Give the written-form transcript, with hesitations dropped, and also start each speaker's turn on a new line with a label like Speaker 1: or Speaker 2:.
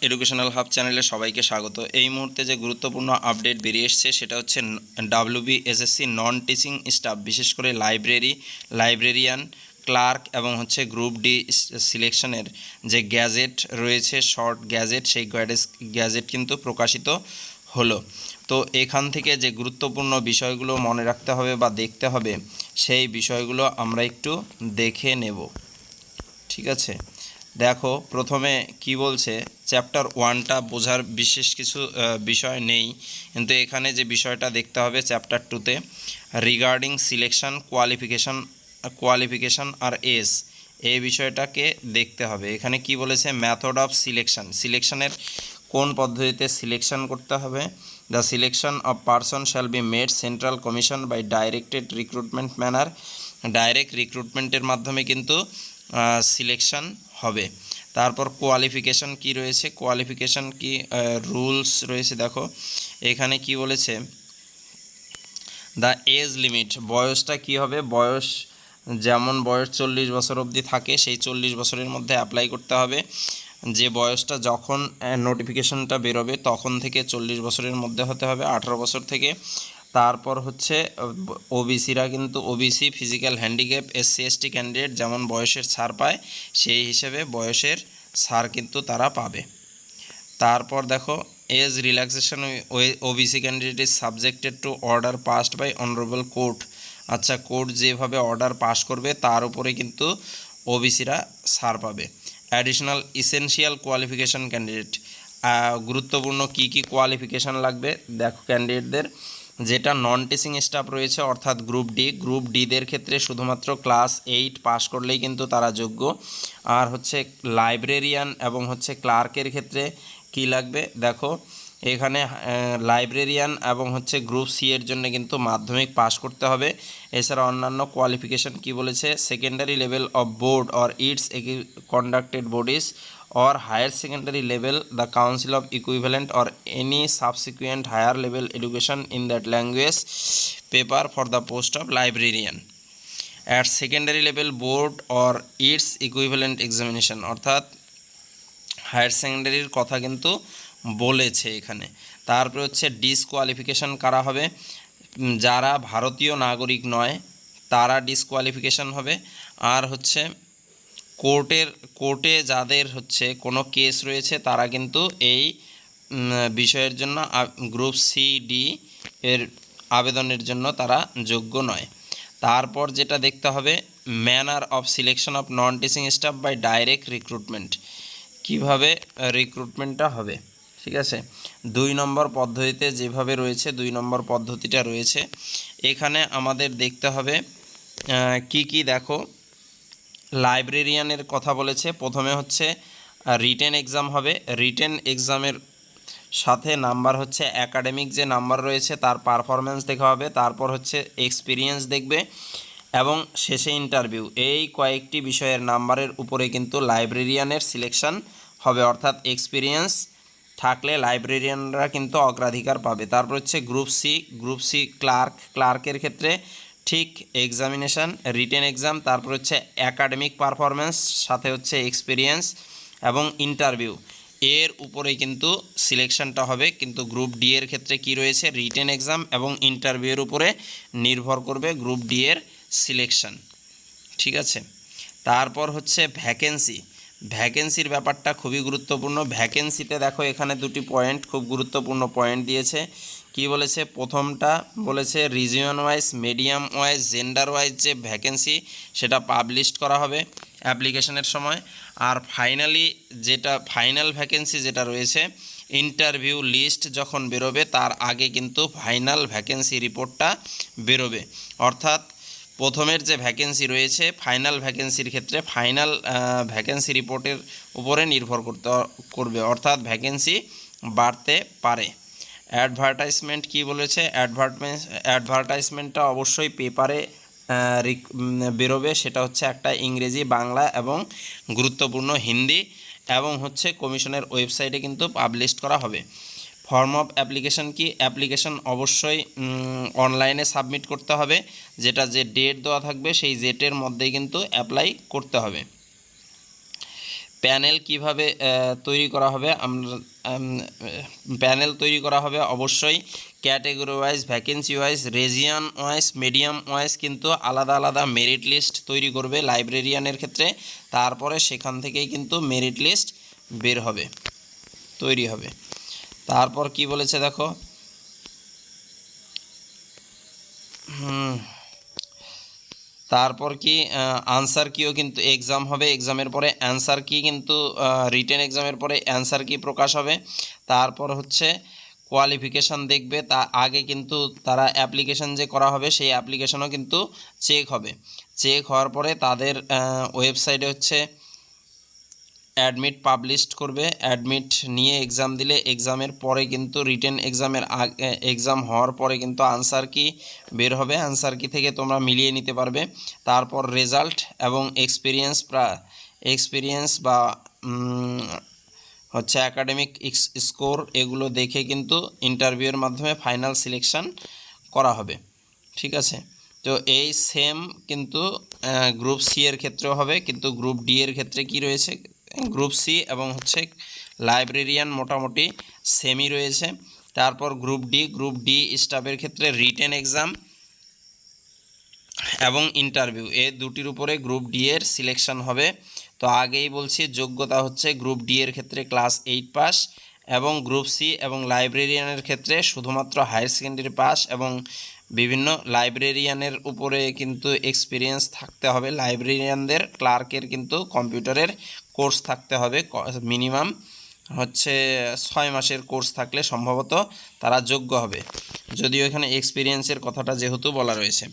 Speaker 1: Educational hub চ্যানেলে সবাইকে স্বাগত। এই মুহূর্তে যে গুরুত্বপূর্ণ আপডেট বেরিয়ে এসছে সেটা হচ্ছে WBSSC নন টিচিং স্টাফ, বিশেষ করে লাইব্রেরিয়ান, ক্লার্ক এবং হচ্ছে গ্রুপ ডি সিলেকশনের যে গ্যাজেট রয়েছে, শর্ট গ্যাজেট, সেই গ্যাজেট কিন্তু প্রকাশিত হলো। তো এখান থেকে যে গুরুত্বপূর্ণ বিষয়গুলো মনে রাখতে হবে বা দেখতে হবে, সেই বিষয়গুলো আমরা একটু দেখে নেব। ঠিক আছে, দেখো প্রথমে কি বলছে, চ্যাপ্টার 1টা বোঝার বিশেষ কিছু বিষয় নেই, কিন্তু এখানে যে বিষয়টা দেখতে হবে চ্যাপ্টার 2তে রিগার্ডিং সিলেকশন কোয়ালিফিকেশন আর এজ, এই বিষয়টাকে দেখতে হবে। এখানে কি বলেছে, মেথড অফ সিলেকশনের কোন পদ্ধতিতে সিলেকশন করতে হবে। The selection of person shall be made central commission by directed recruitment manner, direct রিক্রুটমেন্টের মাধ্যমে কিন্তু সিলেকশন হবে। তারপর কোয়ালিফিকেশন কি রয়েছে, কোয়ালিফিকেশন কি রুলস রয়েছে, দেখো এখানে কি বলেছে, দ্য এজ লিমিট, বয়সটা কি হবে, বয়স যেমন বয়স 40 বছর অবধি থাকে সেই 40 বছরের মধ্যে অ্যাপ্লাই করতে হবে। যে বয়সটা যখন নোটিফিকেশনটা বেরোবে তখন থেকে 40 বছরের মধ্যে হতে হবে, 18 বছর থেকে। তারপর হচ্ছে ওবিসিরা কিন্তু OBC, physical handicap, SC/ST candidate যেমন বয়সের ছাড় পায় সেই হিসেবে বয়সের ছাড় কিন্তু তারা পাবে। তারপর দেখো as relaxation OBC candidate is subjected to order passed by honourable court. আচ্ছা, কোর্ট যেভাবে অর্ডার পাস করবে তার উপরে কিন্তু ওবিসিরা ছাড় পাবে। অ্যাডিশনাল ইসেনশিয়াল কোয়ালিফিকেশান ক্যান্ডিডেট, গুরুত্বপূর্ণ কি কি কোয়ালিফিকেশান লাগবে দেখো ক্যান্ডিডেটদের, যেটা নন টিচিং স্টাফ রয়েছে অর্থাৎ গ্রুপ ডিদের ক্ষেত্রে শুধুমাত্র ক্লাস 8 পাস করলেই কিন্তু তারা যোগ্য। আর হচ্ছে লাইব্রেরিয়ান এবং হচ্ছে ক্লার্কের ক্ষেত্রে কি লাগবে, দেখো এখানে লাইব্রেরিয়ান এবং হচ্ছে গ্রুপ সি এর জন্য কিন্তু মাধ্যমিক পাস করতে হবে। এছাড়া অন্যান্য কোয়ালিফিকেশান কি বলেছে, secondary level of board or it's conducted bodies or higher secondary level the council of equivalent or any subsequent higher level education in that language paper for the post of librarian at secondary level board or its equivalent examination, অর্থাৎ higher সেকেন্ডারির কথা কিন্তু বলেছে এখানে। তারপরে হচ্ছে disqualification কারা হবে, যারা ভারতীয় নাগরিক নয় তারা ডিসকোয়ালিফিকেশন হবে। আর হচ্ছে কোর্টে যাদের হচ্ছে কোনো কেস রয়েছে তারা কিন্তু এই বিষয়ের জন্য গ্রুপ সি ডি এর আবেদনের জন্য তারা যোগ্য নয়। তারপর যেটা দেখতে হবে, manner of selection of non teaching staff by direct recruitment, কিভাবে রিক্রুটমেন্টটা হবে। ঠিক আছে, 2 নম্বর পদ্ধতিতে যেভাবে রয়েছে 2 নম্বর পদ্ধতিটা রয়েছে। এখানে আমাদের দেখতে হবে কি কি, দেখো লাইব্রেরিয়ানের কথা বলেছে, প্রথমে হচ্ছে রিটেন এক্সাম হবে, রিটেন এক্সামের সাথে নাম্বার হচ্ছে একাডেমিক যে নাম্বার রয়েছে তার পারফরমেন্স দেখা হবে, তারপর হচ্ছে এক্সপিরিয়েন্স দেখবে এবং শেষে ইন্টারভিউ। এই কয়েকটি বিষয়ের নাম্বারের উপরে কিন্তু লাইব্রেরিয়ানের সিলেকশন হবে, অর্থাৎ এক্সপিরিয়েন্স থাকলে লাইব্রেরিয়ানরা কিন্তু অগ্রাধিকার পাবে। তারপর হচ্ছে গ্রুপ সি ক্লার্কের ক্ষেত্রে ঠিক এক্সামিনেশান, রিটেন এক্সাম, তারপর হচ্ছে একাডেমিক পারফরমেন্স, সাথে হচ্ছে এক্সপিরিয়েন্স এবং ইন্টারভিউ, এর উপরে কিন্তু সিলেকশনটা হবে। কিন্তু গ্রুপ ডি এর ক্ষেত্রে কি রয়েছে, রিটেন এক্সাম এবং ইন্টারভিউয়ের উপরে নির্ভর করবে গ্রুপ ডি এর সিলেকশন। ঠিক আছে, তারপর হচ্ছে ভ্যাকেন্সির ব্যাপারটা খুবই গুরুত্বপূর্ণ। ভ্যাকেন্সিতে দেখো এখানে 2টি পয়েন্ট, খুব গুরুত্বপূর্ণ পয়েন্ট দিয়েছে। কি বলেছে, প্রথমটা বলেছে region wise, medium wise, gender wise যে ভ্যাকেন্সি সেটা পাবলিশ করা হবে অ্যাপ্লিকেশনের সময়। আর ফাইনাল ভ্যাকেন্সি যেটা রয়েছে, ইন্টারভিউ লিস্ট যখন বেরোবে তার আগে কিন্তু ফাইনাল ভ্যাকেন্সি রিপোর্টটা বেরোবে। অর্থাৎ প্রথমের যে ভ্যাকেন্সি রয়েছে ফাইনাল ভ্যাকেন্সির ক্ষেত্রে ফাইনাল ভ্যাকেন্সি রিপোর্টের উপরে নির্ভর করবে, অর্থাৎ ভ্যাকেন্সি বাড়তে পারে। অ্যাডভার্টাইজমেন্ট কি বলেছে, অ্যাডভার্টাইজমেন্টটা অবশ্যই পেপারে বেরোবে, সেটা হচ্ছে একটা ইংরেজি, বাংলা এবং গুরুত্বপূর্ণ হিন্দি, এবং হচ্ছে কমিশনের ওয়েবসাইটে কিন্তু পাবলিশ করা হবে। ফর্ম অফ অ্যাপ্লিকেশন কি, অ্যাপ্লিকেশন অবশ্যই অনলাইনে সাবমিট করতে হবে, যেটা যে ডেট দেওয়া থাকবে সেই ডেটের মধ্যেই কিন্তু অ্যাপ্লাই করতে হবে। প্যানেল কিভাবে তৈরি করা হবে? আমরা প্যানেল তৈরি করা হবে অবশ্যই category wise, vacancy wise, region wise, medium wise কিন্তু আলাদা আলাদা মেরিট লিস্ট তৈরি করবে লাইব্রেরিয়ানের ক্ষেত্রে। তারপরে সেখান থেকেই কিন্তু মেরিট লিস্ট বের হবে, তৈরি হবে। তারপর কি বলেছে দেখো, তারপর কি আনসার কিও কিন্তু এক্সাম হবে, এক্সামের পরে অ্যান্সার কি কিন্তু রিটেন এক্সামের পরে অ্যান্সার কি প্রকাশ হবে। তারপর হচ্ছে কোয়ালিফিকেশান দেখবে, তা আগে কিন্তু তারা অ্যাপ্লিকেশান যে করা হবে সেই অ্যাপ্লিকেশানও কিন্তু চেক হবে। চেক হওয়ার পরে তাদের ওয়েবসাইটে হচ্ছে অ্যাডমিট পাবলিশড করবে, অ্যাডমিট নিয়ে এক্সাম দিলে এক্সামের পরে কিন্তু রিটেন এক্সামের এক্সাম হওয়ার পরে কিন্তু আনসার কি বের হবে, আনসার কি থেকে তোমরা মিলিয়ে নিতে পারবে। তারপর রেজাল্ট এবং এক্সপিরিয়েন্স বা হচ্ছে একাডেমিক স্কোর এগুলো দেখে কিন্তু ইন্টারভিউয়ের মাধ্যমে ফাইনাল সিলেকশন করা হবে। ঠিক আছে, তো এই সেম কিন্তু গ্রুপ সি এর ক্ষেত্রেও হবে, কিন্তু গ্রুপ ডি এর ক্ষেত্রে কি রয়েছে, গ্রুপ সি এবং হচ্ছে লাইব্রেরিয়ান মোটামুটি সেমই রয়েছে। তারপর গ্রুপ ডি স্টাফের ক্ষেত্রে রিটেন এক্সাম এবং ইন্টারভিউ, এই দুটির উপরে গ্রুপ ডি এর সিলেকশন হবে। তো আগেই বলছি যোগ্যতা হচ্ছে গ্রুপ ডি এর ক্ষেত্রে ক্লাস 8 পাস, এবং গ্রুপ সি এবং লাইব্রেরিয়ানের ক্ষেত্রে শুধুমাত্র হায়ার সেকেন্ডারি পাস, এবং বিভিন্ন লাইব্রেরিয়ানের উপরে কিন্তু এক্সপিরিয়েন্স থাকতে হবে। লাইব্রেরিয়ানদের ক্লার্কের কিন্তু কম্পিউটারের কোর্স থাকতে হবে, মিনিমাম হচ্ছে 6 মাসের কোর্স থাকলে সম্ভবত তারা যোগ্য হবে, যদিও এখানে এক্সপিরিয়েন্সের কথাটা যেহেতু বলা রয়েছে।